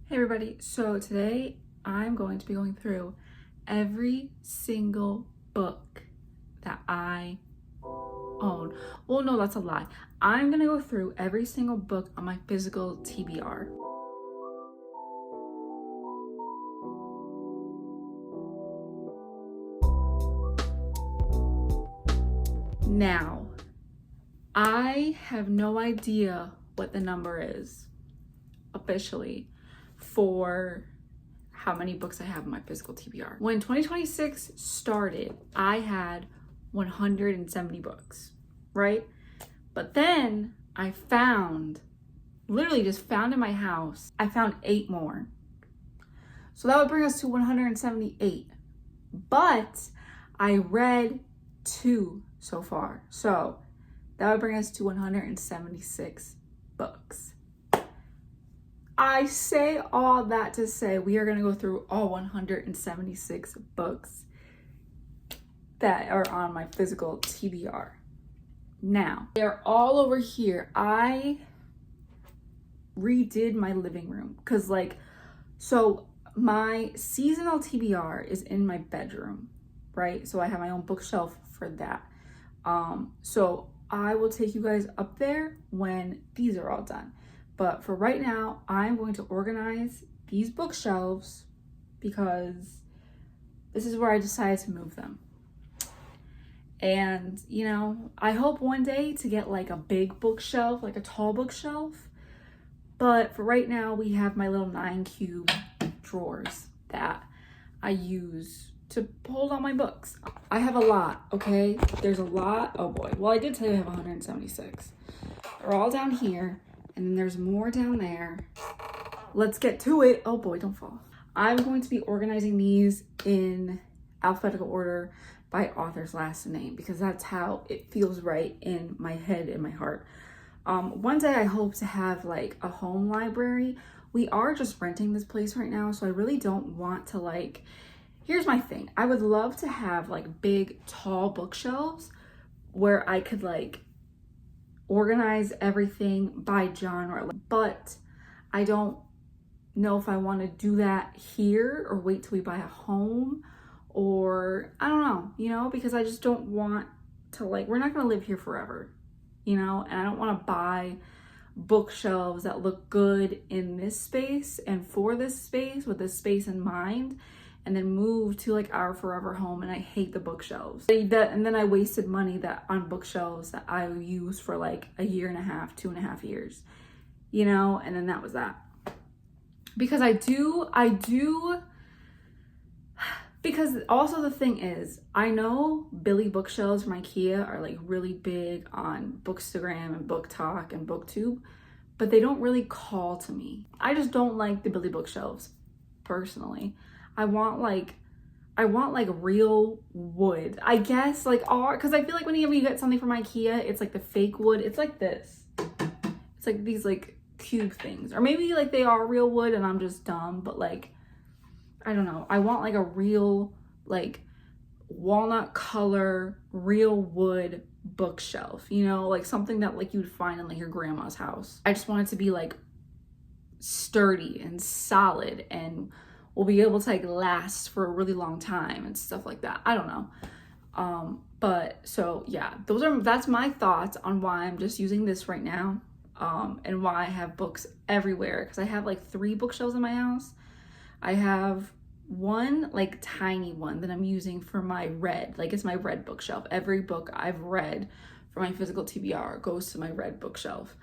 Hey everybody, so today I'm going to be going through every single book that I own. Well, no, that's a lie. I'm gonna go through every single book on my physical TBR. Now, I have no idea what the number is officially for how many books I have in my physical TBR. When 2026 started, I had 170 books, right? But then I literally just found in my house, I found 8 more. So that would bring us to 178. But I read 2 so far. So that would bring us to 176 books. I say all that to say we are going to go through all 176 books that are on my physical TBR. Now, they're all over here. I redid my living room because so my seasonal TBR is in my bedroom, right? So I have my own bookshelf for that. So I will take you guys up there when these are all done. But for right now, I'm going to organize these bookshelves because this is where I decided to move them. And, I hope one day to get like a big bookshelf, like a tall bookshelf. But for right now, we have my little 9-cube drawers that I use to hold all my books. I have a lot, okay? There's a lot. Oh boy. Well, I did tell you I have 176. They're all down here. And then there's more down there. Let's get to it. Oh boy, don't fall. I'm going to be organizing these in alphabetical order by author's last name because that's how it feels right in my head and my heart. One day I hope to have like a home library. We are just renting this place right now, so I really don't want to here's my thing. I would love to have like big, tall bookshelves where I could organize everything by genre, but I don't know if I want to do that here or wait till we buy a home, or I don't know, because I just don't want to we're not going to live here forever, and I don't want to buy bookshelves that look good in this space and for this space with this space in mind and then move to our forever home and I hate the bookshelves. And then I wasted money on bookshelves that I used for a year and a half, 2.5 years, and then that was that. Because because also the thing is, I know Billy bookshelves from IKEA are really big on Bookstagram and BookTok and BookTube, but they don't really call to me. I just don't like the Billy bookshelves personally. I want real wood. I guess because I feel like whenever you get something from IKEA, it's the fake wood. It's like this. It's these cube things. Or maybe they are real wood and I'm just dumb, but I don't know. I want a real walnut color, real wood bookshelf, something that you'd find in your grandma's house. I just want it to be sturdy and solid and will be able to last for a really long time and stuff like that. I don't know. But so yeah, that's my thoughts on why I'm just using this right now. And why I have books everywhere. Because I have 3 bookshelves in my house. I have one tiny one that I'm using for my red. It's my red bookshelf. Every book I've read for my physical TBR goes to my red bookshelf.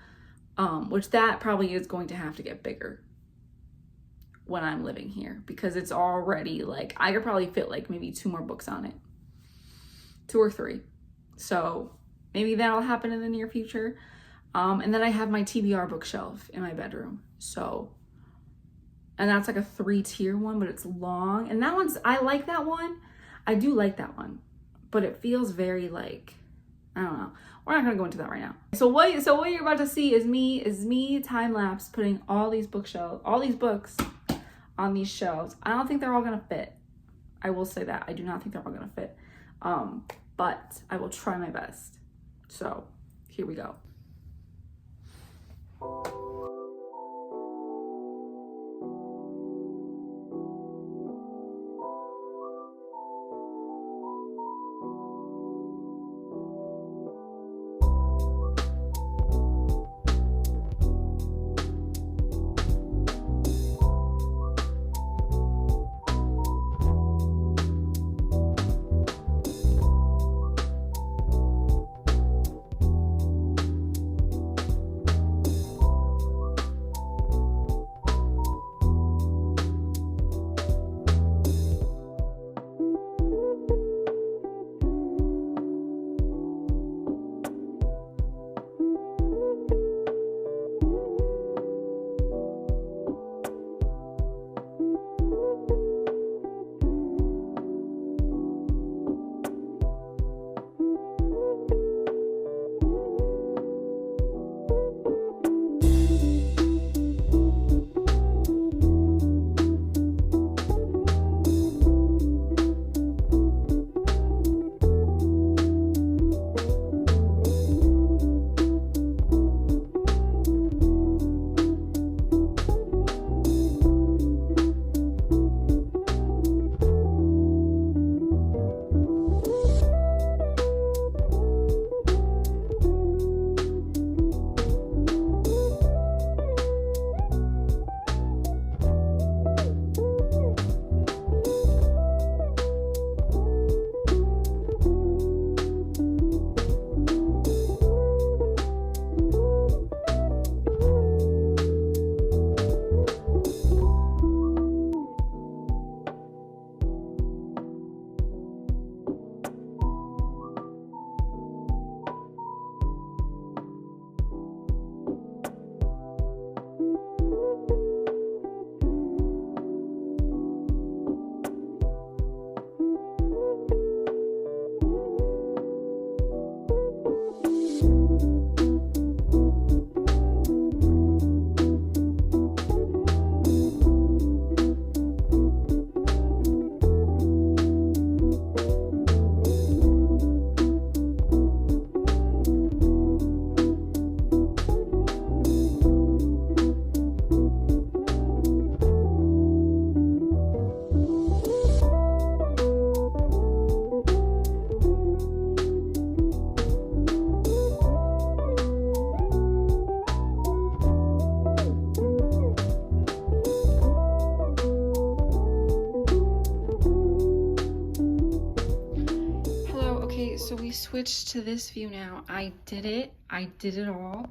Which that probably is going to have to get bigger when I'm living here because it's already I could probably fit maybe 2 more books on it, 2 or 3. So maybe that'll happen in the near future. And then I have my TBR bookshelf in my bedroom. And that's a 3-tier one, but it's long. And I like that one. I do like that one, but it feels very I don't know. We're not gonna go into that right now. So what you're about to see is me time lapse putting all these books on these shelves. I don't think they're all gonna fit. I will say that. I do not think they're all gonna fit. But I will try my best. So here we go. switched to this view now. I did it all.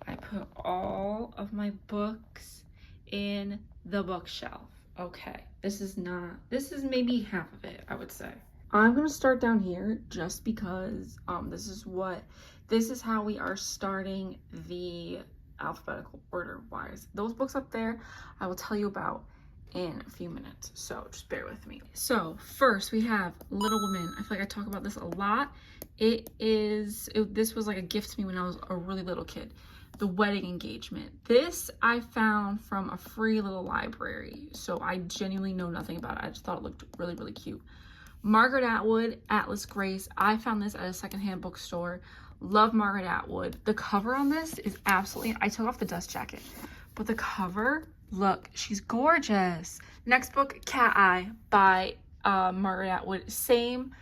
I put all of my books in the bookshelf. Okay, this is maybe half of it, I would say. I'm gonna start down here just because this is how we are starting the alphabetical order wise. Those books up there, I will tell you about in a few minutes, so just bear with me. So first we have Little Women. I feel like I talk about this a lot. This was like a gift to me when I was a really little kid. The Wedding Engagement. This I found from a free little library, so I genuinely know nothing about it. I just thought it looked really, really cute. Margaret Atwood, Atlas Grace. I found this at a secondhand bookstore. Love Margaret Atwood. The cover on this is absolutely, I took off the dust jacket, but the cover, look, she's gorgeous. Next book, Cat Eye by Margaret Atwood. Same,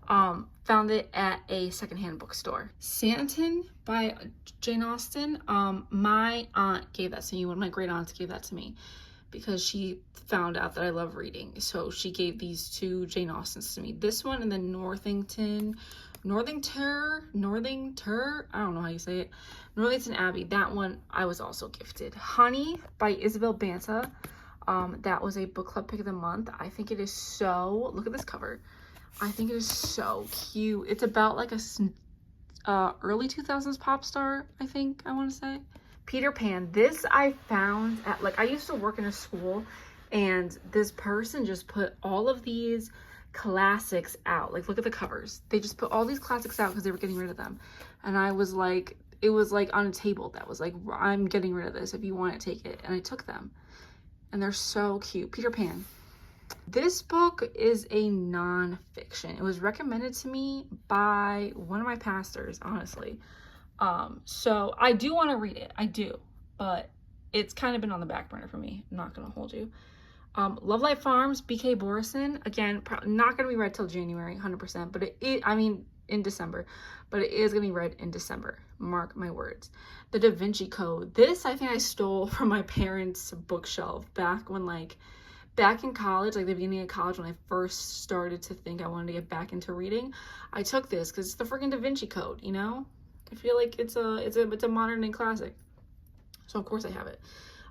found it at a secondhand bookstore. Sanditon by Jane Austen. My aunt gave that to me. One of my great aunts gave that to me because she found out that I love reading. So she gave these two Jane Austens to me. This one and then Northington, I don't know how you say it. Northington Abbey. That one I was also gifted. Honey by Isabel Banta. That was a book club pick of the month. I think it is so, look at this cover. I think it is so cute. It's about like a early 2000s pop star, I think I want to say. Peter Pan. This I found at, like, I used to work in a school and this person just put all of these classics out. Like, look at the covers. They just put all these classics out because they were getting rid of them. And I was like, it was like on a table that was like, I'm getting rid of this. If you want to take it. And I took them. And they're so cute. Peter Pan. This book is a non-fiction. It was recommended to me by one of my pastors, honestly. So I do want to read it. I do. But it's kind of been on the back burner for me. I'm not going to hold you. Love Life Farms, B.K. Borison. Again, not going to be read till January, 100%. But in December. But it is going to be read in December. Mark my words. The Da Vinci Code. This, I think I stole from my parents' bookshelf back in college, like the beginning of college, when I first started to think I wanted to get back into reading. I took this because it's the freaking Da Vinci Code, you know? I feel like it's a modern day classic. So of course I have it.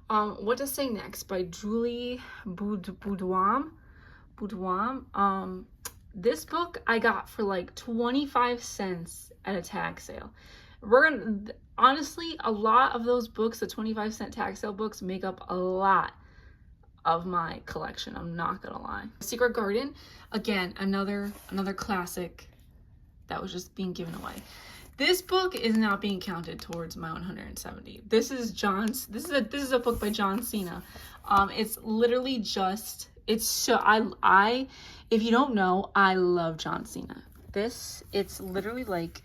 What to Say Next by Julie Boudouam. This book I got for like 25 cents at a tag sale. Honestly, a lot of those books, the 25-cent tag sale books, make up a lot of my collection. I'm not gonna lie. Secret Garden, again, another classic that was just being given away. This book is not being counted towards my 170. This is a book by John Cena. It's literally just, it's so, if you don't know, I love John Cena. It's literally like,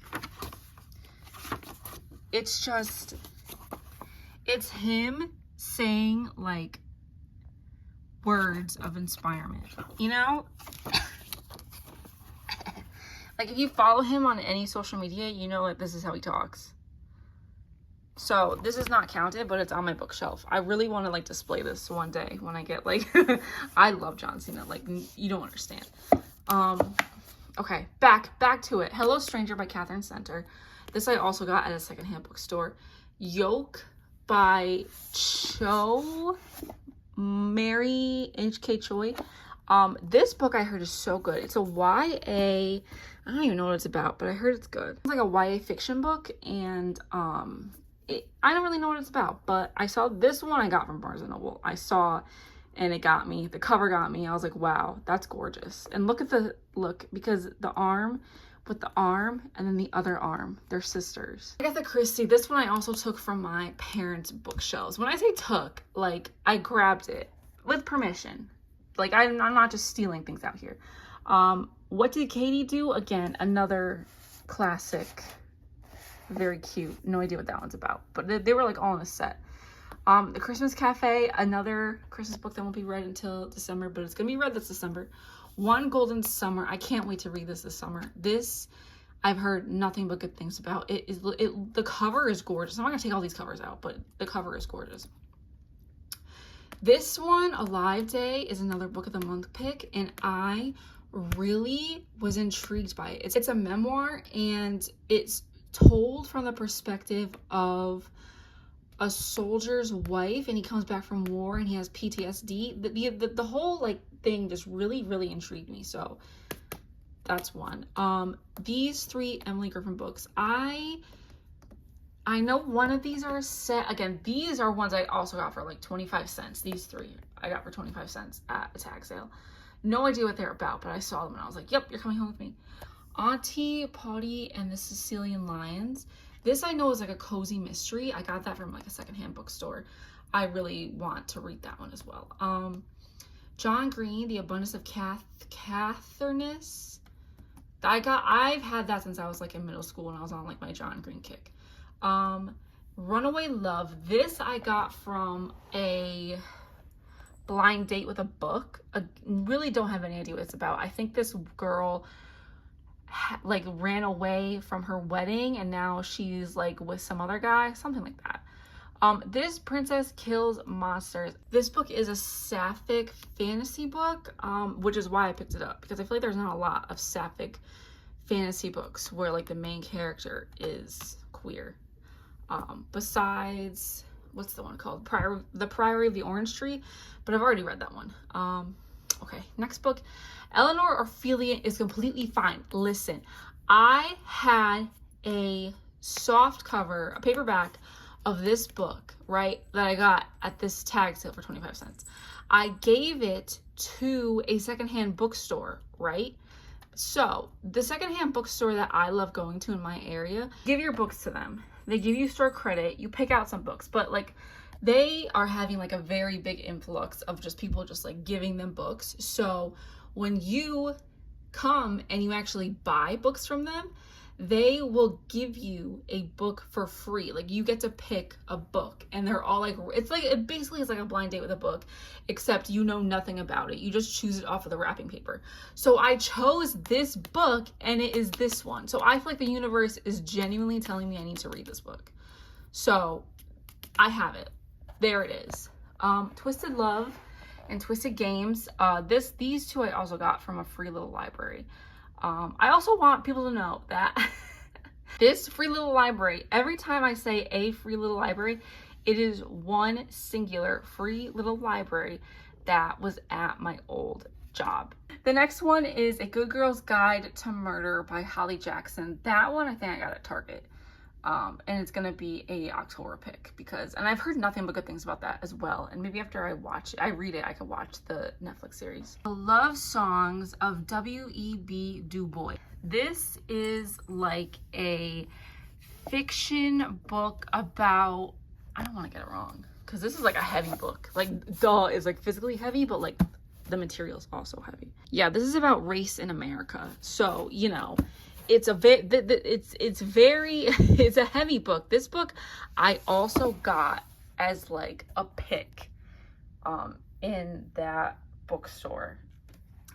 it's him saying like words of inspirement, you know? Like, if you follow him on any social media, you know this is how he talks. So this is not counted, but it's on my bookshelf. I really want to like display this one day when I get like I love John Cena, like you don't understand. Okay, back to it. Hello Stranger by Catherine Center. This I also got at a secondhand bookstore. Yoke by Mary H.K. Choi. This book I heard is so good. It's a YA, I don't even know what it's about, but I heard it's good. It's like a YA fiction book, and I don't really know what it's about, but I saw this one I got from Barnes & Noble. I saw, and it got me. The cover got me. I was like, wow, that's gorgeous. And look at because the arm with the arm and then the other arm, they're sisters. Agatha Christie, this one I also took from my parents' bookshelves. When I say took, like I grabbed it with permission. Like I'm not just stealing things out here. What Did Katie Do? Again, another classic, very cute. No idea what that one's about, but they were like all in a set. The Christmas Cafe, another Christmas book that won't be read until December, but it's gonna be read this December. One Golden Summer. I can't wait to read this summer. This I've heard nothing but good things about. The cover is gorgeous. I'm not gonna take all these covers out, but the cover is gorgeous. This one, Alive Day, is another book of the month pick, and I really was intrigued by it. It's a memoir, and it's told from the perspective of a soldier's wife, and he comes back from war and he has PTSD. The whole like thing just really intrigued me. So that's one. These 3 Emily Griffin books, I know one of these are a set. Again, these are ones I also got for like 25 cents. These 3 I got for 25 cents at a tag sale. No idea what they're about, but I saw them and I was like, yep, you're coming home with me. Auntie Potty and the Sicilian Lions. This I know is like a cozy mystery. I got that from like a secondhand bookstore. I really want to read that one as well. John Green, The Abundance of Catherness. I've had that since I was like in middle school and I was on like my John Green kick. Runaway Love. This I got from a blind date with a book. I really don't have any idea what it's about. I think this girl like ran away from her wedding and now she's like with some other guy, something like that. This Princess Kills Monsters. This book is a sapphic fantasy book, which is why I picked it up, because I feel like there's not a lot of sapphic fantasy books where like the main character is queer. Besides, what's the one called? The Priory of the Orange Tree, but I've already read that one. Okay, next book. Eleanor Ophelia is Completely Fine. Listen, I had a soft cover, a paperback of this book, right, that I got at this tag sale for 25 cents. I gave it to a secondhand bookstore, right? So the secondhand bookstore that I love going to in my area, give your books to them. They give you store credit. You pick out some books, but like they are having like a very big influx of just people just like giving them books. So when you come and you actually buy books from them, they will give you a book for free. Like you get to pick a book and they're all like, it basically is like a blind date with a book, except you know nothing about it. You just choose it off of the wrapping paper. So I chose this book and it is this one. So I feel like the universe is genuinely telling me I need to read this book. So I have it. There it is. Twisted Love and Twisted Games. These 2 I also got from a Free Little Library. I also want people to know that this Free Little Library, every time I say a Free Little Library, it is one singular Free Little Library that was at my old job. The next one is A Good Girl's Guide to Murder by Holly Jackson. That one I think I got at Target. And it's gonna be a October pick and I've heard nothing but good things about that as well. And maybe after I read it, I could watch the Netflix series. The Love Songs of W.E.B. Du Bois. This is like a fiction book about, I don't want to get it wrong, because this is like a heavy book. Like duh is like physically heavy, but like the material is also heavy. Yeah, this is about race in America. So, you know, it's a heavy book. This book I also got as like a pick in that bookstore.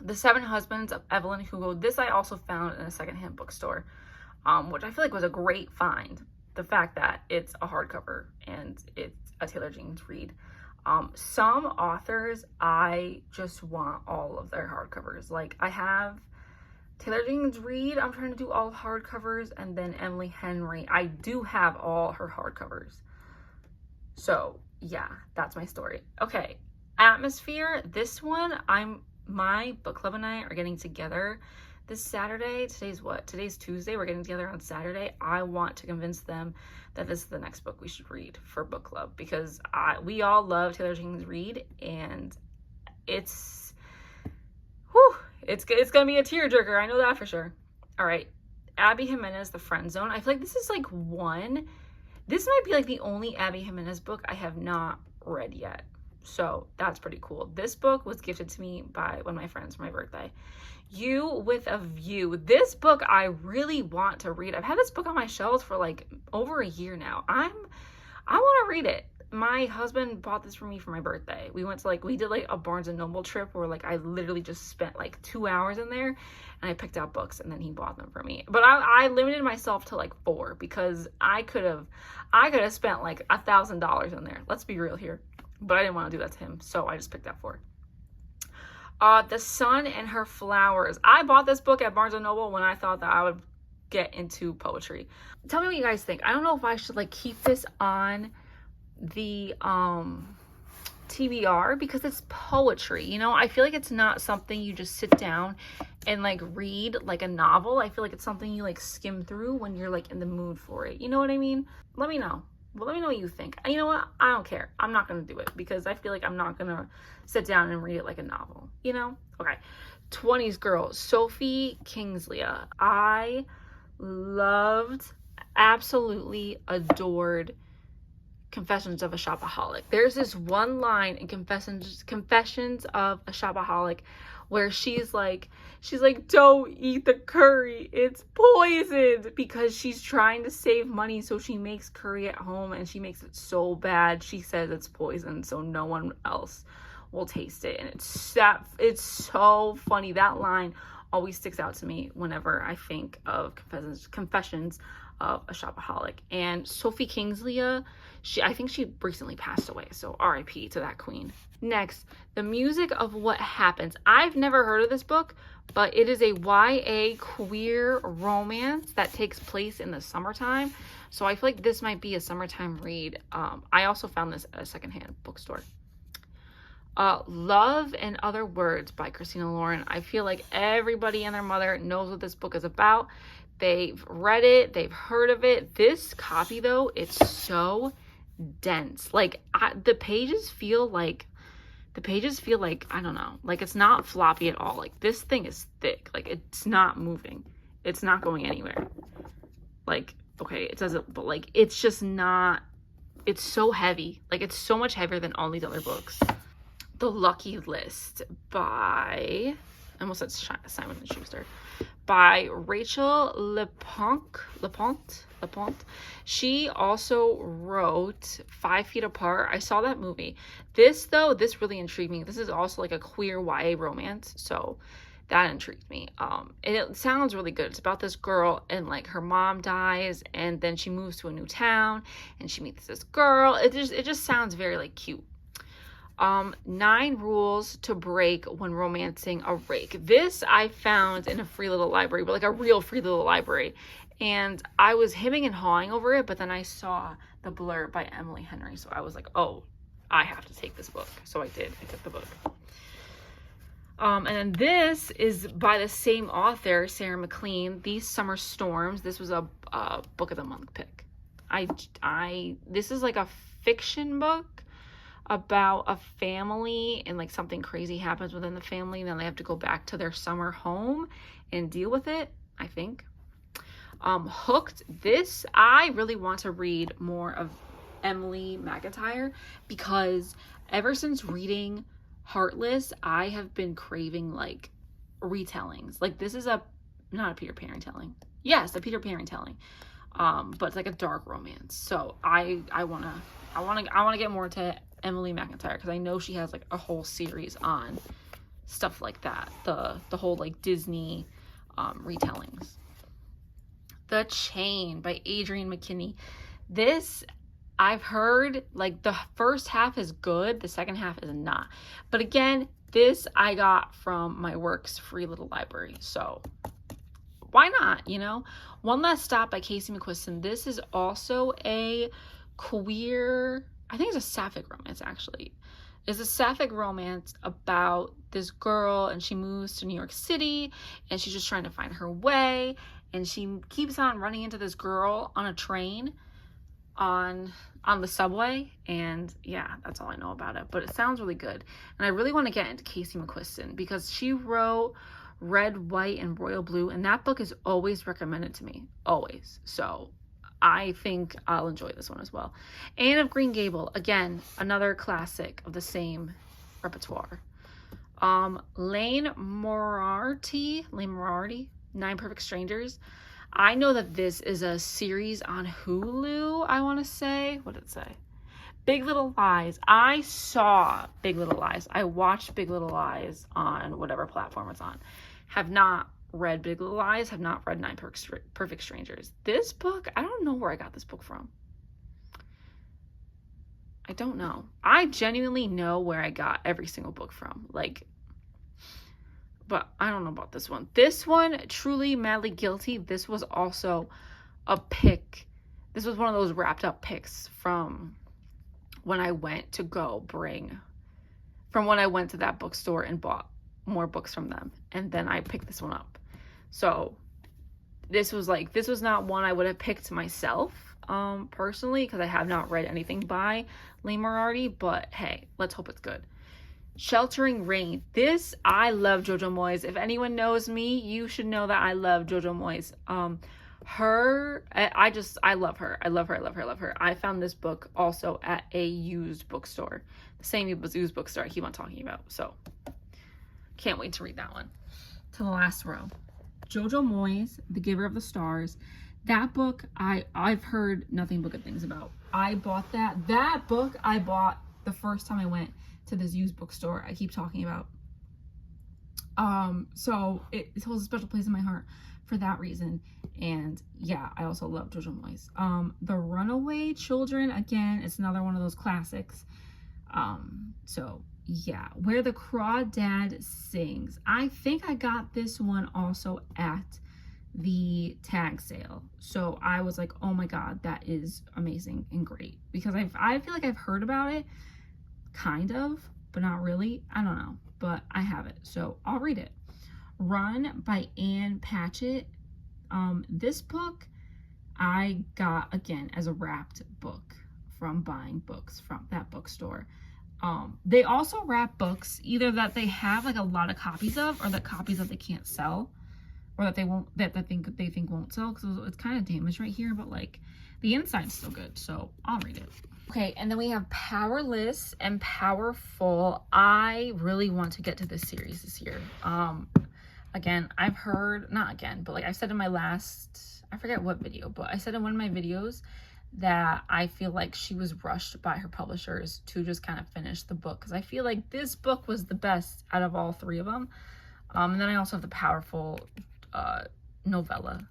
The Seven Husbands of Evelyn Hugo. This I also found in a secondhand bookstore, which I feel like was a great find. The fact that it's a hardcover and it's a Taylor Jenkins read. Some authors, I just want all of their hardcovers. Like I have Taylor Jenkins Reid, I'm trying to do all hardcovers, and then Emily Henry, I do have all her hardcovers. So yeah, that's my story. Okay, Atmosphere. This one, my book club and I are getting together this Saturday. Today's Tuesday. We're getting together on Saturday. I want to convince them that this is the next book we should read for book club, because we all love Taylor Jenkins Reid, and it's gonna be a tearjerker. I know that for sure. All right, Abby Jimenez, The Friend Zone. I feel like this is like this might be like the only Abby Jimenez book I have not read yet. So that's pretty cool. This book was gifted to me by one of my friends for my birthday. You with a View. This book I really want to read. I've had this book on my shelves for like over a year now. I want to read it. My husband bought this for me for my birthday. We did like a Barnes and Noble trip where like I literally just spent like 2 hours in there and I picked out books and then he bought them for me. But I limited myself to like 4 because I could have spent like $1,000 in there. Let's be real here. But I didn't want to do that to him, so I just picked out 4. The Sun and Her Flowers. I bought this book at Barnes & Noble when I thought that I would get into poetry. Tell me what you guys think. I don't know if I should like keep this on the TBR because it's poetry, you know? I feel like it's not something you just sit down and like read like a novel. I feel like it's something you like skim through when you're like in the mood for it. You know what I mean? Let me know. Well, let me know what you think. You know what? I don't care. I'm not going to do it because I feel like I'm not going to sit down and read it like a novel, you know? Okay. 20s Girl, Sophie Kingsley. I loved, absolutely adored Confessions of a Shopaholic. There's this one line in Confessions of a Shopaholic where she's like, don't eat the curry, it's poisoned, because she's trying to save money, so she makes curry at home and she makes it so bad she says it's poisoned so no one else will taste it. And it's so funny. That line always sticks out to me whenever I think of Confessions of a Shopaholic. And Sophie Kingsley, I think she recently passed away, so RIP to that queen. Next, The Music of What Happens. I've never heard of this book, but it is a YA queer romance that takes place in the summertime, so I feel like this might be a summertime read. I also found this at a secondhand bookstore. Love and Other Words by Christina Lauren. I feel like everybody and their mother knows what this book is about. They've read it, they've heard of it. This copy though, it's so dense. Like the pages feel like, I don't know, like it's not floppy at all. Like this thing is thick. Like it's not moving. It's not going anywhere. Like, okay, it doesn't, but like it's just not, it's so heavy. Like it's so much heavier than all these other books. The Lucky List by, I almost said Simon & Schuster, by Rachel LaPointe. She also wrote 5 Feet Apart. I saw that movie. This really intrigued me. This is also like a queer YA romance, so that intrigued me. And it sounds really good. It's about this girl and like her mom dies and then she moves to a new town and she meets this girl. It just sounds very like cute. 9 Rules to Break When Romancing a Rake. This I found in a free little library, but like a real free little library. And I was hemming and hawing over it, but then I saw the blurb by Emily Henry. So I was like, oh, I have to take this book. So I did. I took the book. And then this is by the same author, Sarah McLean, These Summer Storms. This was a book of the month pick. This is like a fiction book about a family and like something crazy happens within the family and then they have to go back to their summer home and deal with it, I think. Hooked. This, I really want to read more of Emily McIntyre because ever since reading Heartless, I have been craving like retellings. Like this is not a Peter Pan telling. Yes, a Peter Pan telling. But it's like a dark romance. So I want to get more into Emily McIntyre because I know she has like a whole series on stuff like that. The whole like Disney retellings. The Chain by Adrienne McKinney. This I've heard like the first half is good, the second half is not. But again, this I got from my work's free little library. So why not, you know? One Last Stop by Casey McQuiston. This is also a queer, I think it's a sapphic romance actually. It's a sapphic romance about this girl and she moves to New York City and she's just trying to find her way and she keeps on running into this girl on a train on the subway, and yeah, that's all I know about it, but it sounds really good. And I really want to get into Casey McQuiston because she wrote Red, White, and Royal Blue, and that book is always recommended to me, always. So I think I'll enjoy this one as well. Anne of Green Gable, again, another classic of the same repertoire. Lane Moriarty, 9 Perfect Strangers. I know that this is a series on Hulu, I want to say. What did it say? Big Little Lies. I saw Big Little Lies. I watched Big Little Lies on whatever platform it's on. Have not read Big Little Lies. Have not read 9 Perfect Strangers. This book, I don't know where I got this book from. I don't know. I genuinely know where I got every single book from. Like, but I don't know about this one. This one, Truly Madly Guilty, this was also a pick. This was one of those wrapped up picks from when I went to when I went to that bookstore and bought more books from them. And then I picked this one up. So this was not one I would have picked myself, personally, because I have not read anything by Lee Moriarty, but hey, let's hope it's good. Sheltering Rain. This, I love Jojo Moyes. If anyone knows me, you should know that I love Jojo Moyes. I love her. I love her. I found this book also at a used bookstore. The same used bookstore I keep on talking about. So, can't wait to read that one. To the last row. Jojo Moyes, The Giver of the Stars. That book, I've heard nothing but good things about. I bought that. That book I bought the first time I went to this used bookstore I keep talking about. So it holds a special place in my heart for that reason. And yeah, I also love Jojo Moyes. The Runaway Children, again, it's another one of those classics. So yeah, Where the Crawdad Sings. I think I got this one also at the tag sale. So I was like, oh my god, that is amazing and great. Because I feel like I've heard about it, kind of, but not really. I don't know, but I have it, so I'll read it. Run by Ann Patchett. This book I got, again, as a wrapped book from buying books from that bookstore. They also wrap books either that they have like a lot of copies of, or the copies that they can't sell, or that they won't, that they think won't sell, because it's kind of damaged right here, but like the inside's still good, so I'll read it. Okay, and then we have Powerless and Powerful. I really want to get to this series this year. Again, I've heard, not again, but like I said in my last, I forget what video, but I said in one of my videos that I feel like she was rushed by her publishers to just kind of finish the book, because I feel like this book was the best out of all three of them. And then I also have the Powerful novella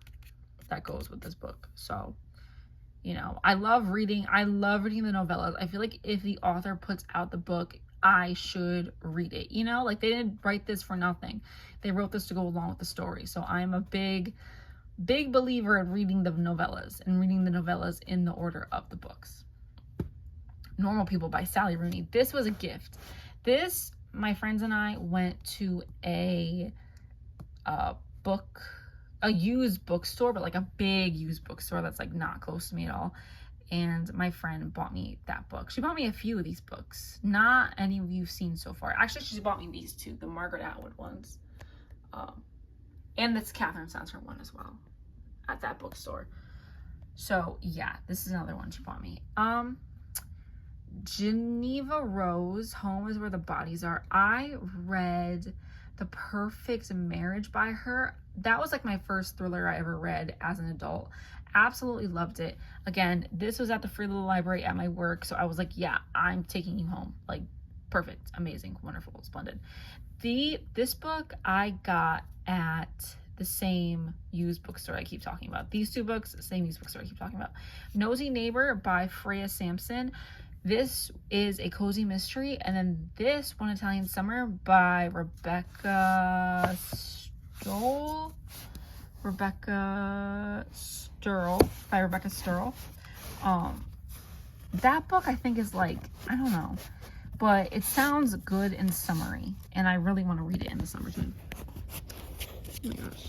that goes with this book. So, you know, I love reading the novellas. I feel like if the author puts out the book, I should read it, you know? Like, they didn't write this for nothing. They wrote this to go along with the story. So I'm a big believer in reading the novellas, and reading the novellas in the order of the books. Normal People by Sally Rooney. This was a gift. This, my friends and I went to a used bookstore, but like a big used bookstore that's like not close to me at all. And my friend bought me that book. She bought me a few of these books. Not any of you've seen so far. Actually, she bought me these two, the Margaret Atwood ones. And this Catherine Spencer one as well at that bookstore. So yeah, this is another one she bought me. Geneva Rose, Home is Where the Bodies Are. I read The Perfect Marriage by her. That was like my first thriller I ever read as an adult. Absolutely loved it. Again, this was at the Free Little Library at my work, so I was like, yeah, I'm taking you home. Like, perfect, amazing, wonderful, splendid. This book I got at the same used bookstore I keep talking about. These two books, same used bookstore I keep talking about. Nosy Neighbor by Freya Sampson. This is a cozy mystery. And then this, One Italian Summer by Rebecca Sturl. That book I think is like, I don't know, but it sounds good and summery, and I really want to read it in the summertime. Oh my gosh.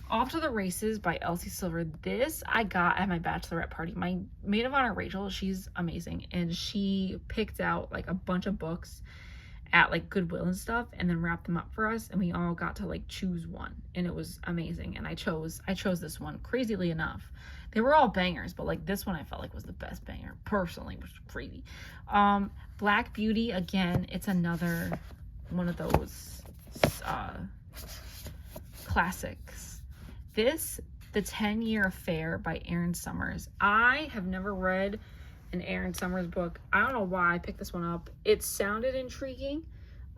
Off to the Races by Elsie Silver. This I got at my bachelorette party. My maid of honor, Rachel, she's amazing, and she picked out like a bunch of books at like Goodwill and stuff, and then wrapped them up for us, and we all got to like choose one, and it was amazing. And I chose this one, crazily enough. They were all bangers, but like this one I felt like was the best banger personally, which was crazy. Black Beauty, again, it's another one of those classics. This, The 10-Year Affair by Erin Summers. I have never read an Erin Summers book. I don't know why I picked this one up. It sounded intriguing,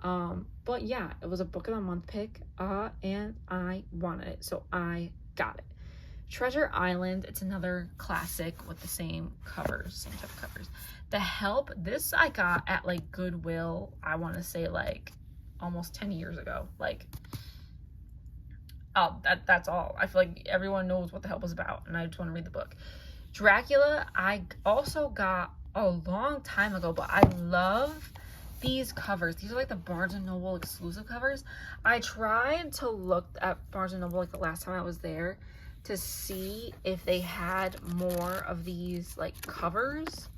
but yeah, it was a book of the month pick, and I wanted it, so I got it. Treasure Island, it's another classic with the same covers, same type of covers. The Help, this I got at like Goodwill, I want to say like almost 10 years ago. Like, oh, that's all. I feel like everyone knows what the hell it was about, and I just want to read the book. Dracula, I also got a long time ago, but I love these covers. These are like the Barnes & Noble exclusive covers. I tried to look at Barnes & Noble like the last time I was there to see if they had more of these like covers.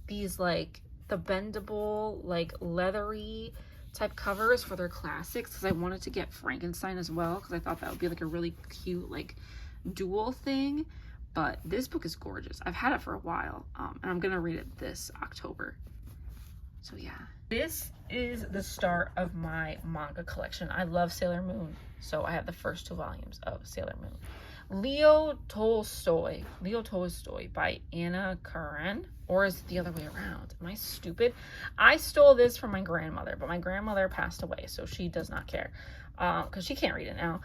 These like the bendable, like leathery type covers for their classics, because I wanted to get Frankenstein as well, because I thought that would be like a really cute like dual thing. But this book is gorgeous. I've had it for a while, and I'm gonna read it this October. So yeah, this is the start of my manga collection. I love Sailor Moon, so I have the first 2 volumes of Sailor Moon. Leo Tolstoy by Anna Karenina, or is it the other way around? Am I stupid? I stole this from my grandmother, but my grandmother passed away, so she does not care, because she can't read it now.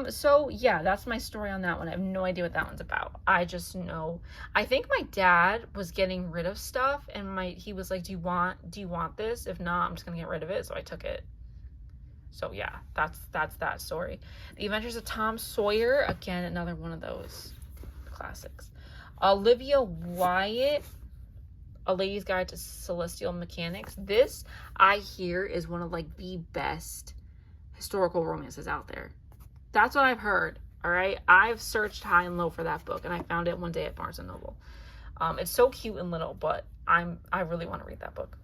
So yeah, that's my story on that one. I have no idea what that one's about. I just know, I think my dad was getting rid of stuff, and he was like, do you want this? If not, I'm just gonna get rid of it. So I took it. So yeah, that's that story. The Adventures of Tom Sawyer, again, another one of those classics. Olivia Wyatt, A Lady's Guide to Celestial Mechanics. This, I hear, is one of like the best historical romances out there. That's what I've heard. All right, I've searched high and low for that book, and I found it one day at Barnes & Noble. It's so cute and little, but I really want to read that book.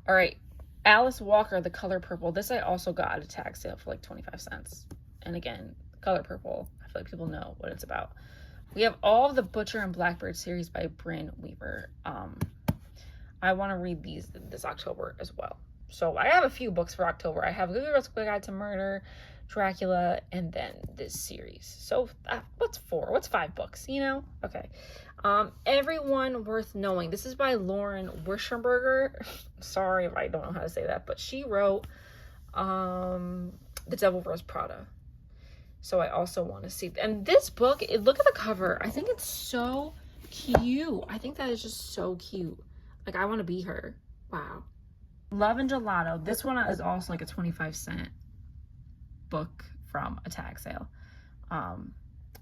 All right, Alice Walker, The Color Purple. This I also got at a tag sale for like 25 cents. And again, Color Purple, I feel like people know what it's about. We have all of the Butcher and Blackbird series by Brynne Weaver. I want to read these this October as well. So I have a few books for October. I have Good Girl's Guide to Murder, Dracula, and then this series. So what's 4? What's 5 books, you know? Okay. Everyone Worth Knowing. This is by Lauren Wischenberger. Sorry if I don't know how to say that, but she wrote The Devil Wears Prada. So I also want to see. And this book, look at the cover. I think it's so cute. I think that is just so cute. Like, I want to be her. Wow. Love and Gelato. This one is also like a 25-cent book from a tag sale. And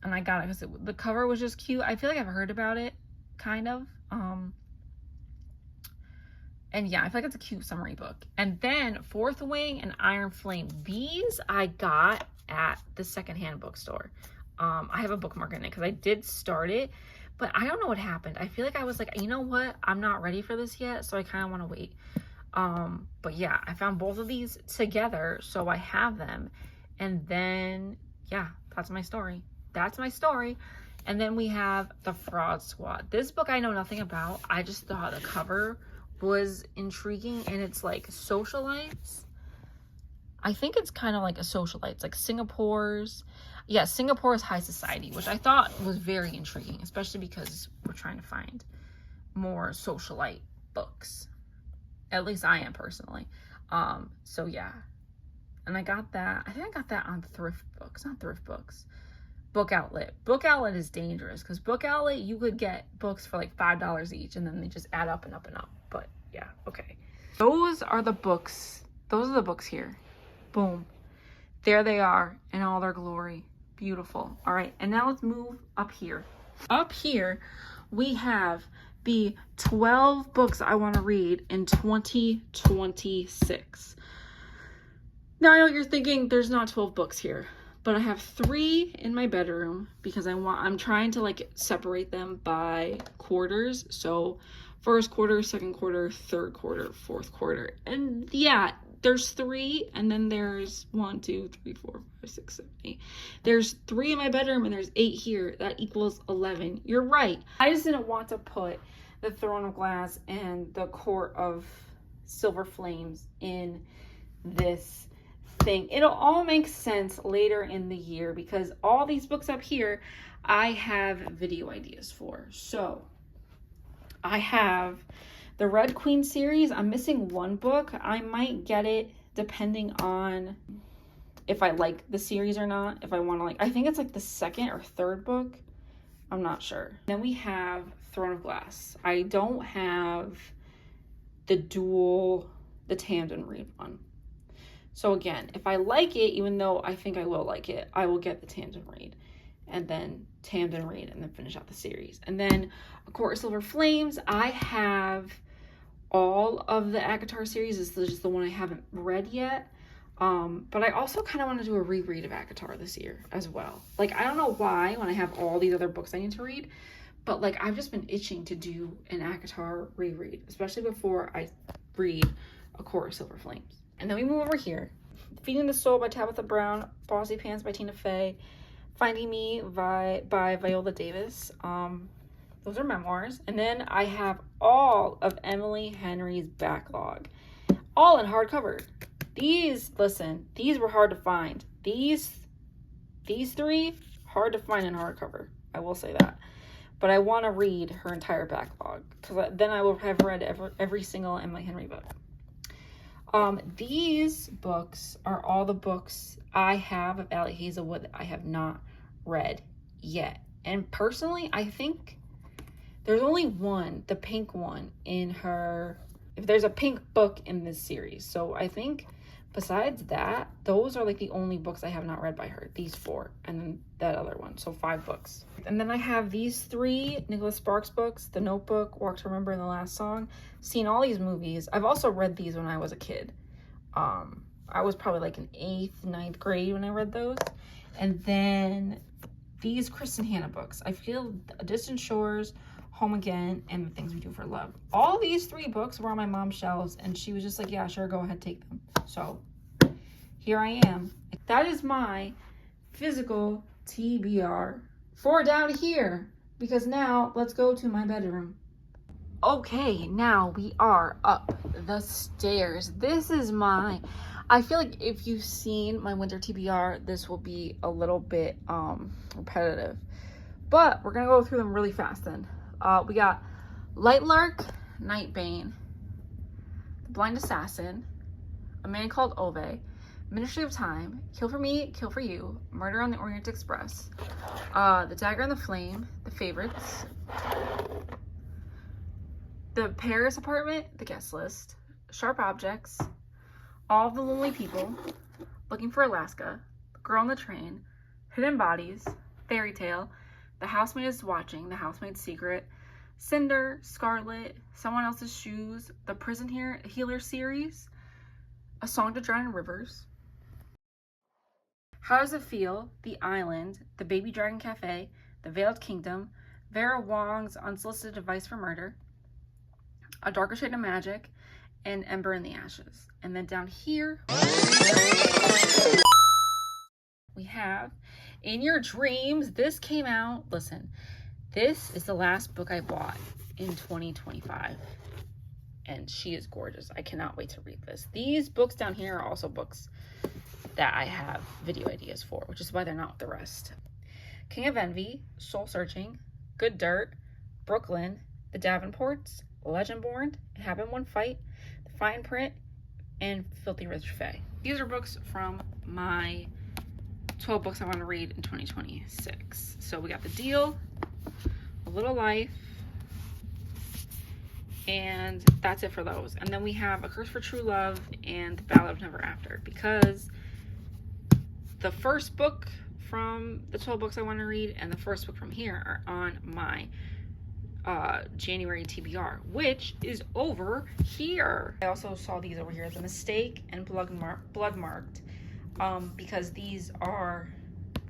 I got it because the cover was just cute. I feel like I've heard about it, kind of. And yeah, I feel like it's a cute summary book. And then Fourth Wing and Iron Flame. These I got at the secondhand bookstore. I have a bookmark in it because I did start it, but I don't know what happened. I feel like I was like, you know what? I'm not ready for this yet, so I kind of want to wait. But yeah, I found both of these together, so I have them. And then, yeah, that's my story. That's my story. And then we have The Fraud Squad. This book I know nothing about. I just thought the cover was intriguing, and it's like socialites. I think it's kind of like a socialites, like Singapore's high society, which I thought was very intriguing, especially because we're trying to find more socialite books. At least I am personally. So yeah. And I got that. I think I got that on Thrift Books, not Thrift Books. Book Outlet. Book Outlet is dangerous because Book Outlet, you could get books for like $5 each, and then they just add up and up and up. But yeah, okay. Those are the books. Those are the books here. Boom. There they are in all their glory. Beautiful. All right, and now let's move up here. Up here, we have the 12 books I want to read in 2026. Now I know you're thinking there's not 12 books here, but I have 3 in my bedroom because I'm trying to like separate them by quarters. So first quarter, second quarter, third quarter, fourth quarter. And yeah, there's 3, and then there's 1, 2, 3, 4, 5, 6, 7, 8. There's 3 in my bedroom and there's 8 here. That equals 11. You're right. I just didn't want to put the Throne of Glass and the Court of Silver Flames in this thing. It'll all make sense later in the year because all these books up here I have video ideas for. So I have the Red Queen series. I'm missing 1 book. I might get it depending on if I like the series or not. If I want to I think it's like the 2nd or 3rd book. I'm not sure. Then we have Throne of Glass. I don't have the the Tamden Reed one. So again, if I like it, even though I think I will like it, I will get the Tamden Reed, and then Tamden Reed, and then finish out the series. And then, of course, Silver Flames. I have all of the ACOTAR series. This is just the one I haven't read yet. But I also kind of want to do a reread of ACOTAR this year as well. Like, I don't know why when I have all these other books I need to read, but like I've just been itching to do an ACOTAR reread, especially before I read A Court of Silver Flames. And then we move over here. Feeding the Soul by Tabitha Brown, Bossy Pants by Tina Fey, Finding Me by Viola Davis. Those are memoirs. And then I have all of Emily Henry's backlog, all in hardcover. These, listen, these were hard to find. These three, hard to find in hardcover. I will say that. But I want to read her entire backlog, because then I will have read every single Emily Henry book. These books are all the books I have of Ali Hazelwood that I have not read yet. And personally, I think there's only one, the pink one, in her, if there's a pink book in this series. So I think besides that, those are like the only books I have not read by her. These 4, and then that other one. So 5 books. And then I have these 3 Nicholas Sparks books, The Notebook, Walk to Remember, and The Last Song. Seen all these movies. I've also read these when I was a kid. I was probably like in 8th, 9th grade when I read those. And then these Kristen Hanna books. I feel Distant Shores, Home Again, and The Things We Do for Love. All these 3 books were on my mom's shelves, and she was just like, yeah, sure, go ahead, take them. So here I am. That is my physical TBR for down here, because now let's go to my bedroom. Okay, now we are up the stairs. This is I feel like if you've seen my winter TBR, this will be a little bit repetitive, but we're gonna go through them really fast then. We got Light Lark, Nightbane, The Blind Assassin, A Man Called Ove, Ministry of Time, Kill for Me, Kill for You, Murder on the Orient Express, The Dagger and the Flame, The Favorites, The Paris Apartment, The Guest List, Sharp Objects, All of the Lonely People, Looking for Alaska, Girl on the Train, Hidden Bodies, Fairy Tale, The Housemaid is Watching, The Housemaid's Secret, Cinder, Scarlet, Someone Else's Shoes, The Prison Healer series, A Song to Drown in Rivers, How Does It Feel, The Island, The Baby Dragon Cafe, The Veiled Kingdom, Vera Wong's Unsolicited Advice for Murder, A Darker Shade of Magic, and Ember in the Ashes. And then down here, we have In Your Dreams. This came out, listen, this is the last book I bought in 2025. And she is gorgeous. I cannot wait to read this. These books down here are also books that I have video ideas for, which is why they're not with the rest. King of Envy, Soul Searching, Good Dirt, Brooklyn, The Davenports, Legendborn, It Happened One Fight, The Fine Print, and Filthy Rich Fae. These are books from my 12 books I want to read in 2026. So we got The Deal, A Little Life, and that's it for those. And then we have A Curse for True Love and The Ballad of Never After, because the first book from the 12 books I want to read and the first book from here are on my January TBR, which is over here. I also saw these over here, The Mistake and Blood Marked, because these are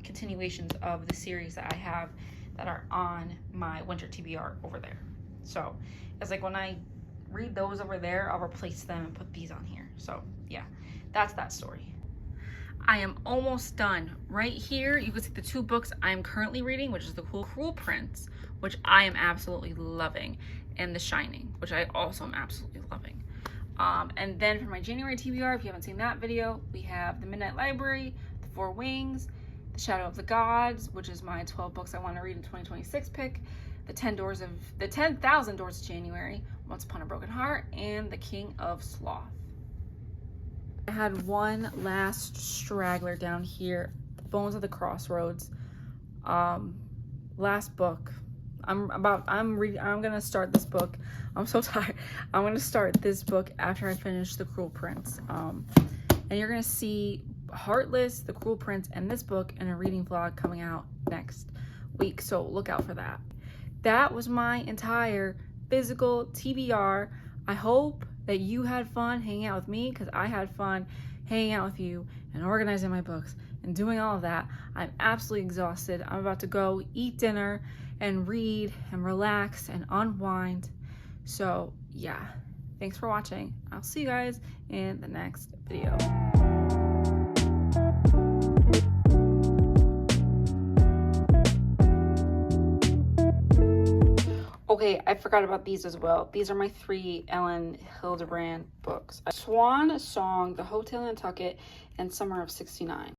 continuations of the series that I have that are on my winter TBR over there. So it's like when I read those over there, I'll replace them and put these on here. So yeah, that's that story. I am almost done. Right here, you can see the 2 books I'm currently reading, which is The Cruel Prince, which I am absolutely loving, and The Shining, which I also am absolutely loving. And then for my January TBR, if you haven't seen that video, we have The Midnight Library, The Four Wings, The Shadow of the Gods, which is my 12 books I want to read in 2026 pick, The 10,000 Doors of January, Once Upon a Broken Heart, and The King of Sloth. I had one last straggler down here, The Bones of the Crossroads. Last book I'm gonna start this book. I'm so tired. I'm gonna start this book after I finish The Cruel Prince. And you're gonna see Heartless, The Cruel Prince, and this book in a reading vlog coming out next week. So look out for that. That was my entire physical TBR. I hope that you had fun hanging out with me, because I had fun hanging out with you and organizing my books and doing all of that. I'm absolutely exhausted. I'm about to go eat dinner and read and relax and unwind. So yeah, thanks for watching. I'll see you guys in the next video. Okay, I forgot about these as well. These are my 3 Ellen Hildebrand books: Swan Song, The Hotel Nantucket, and Summer of '69.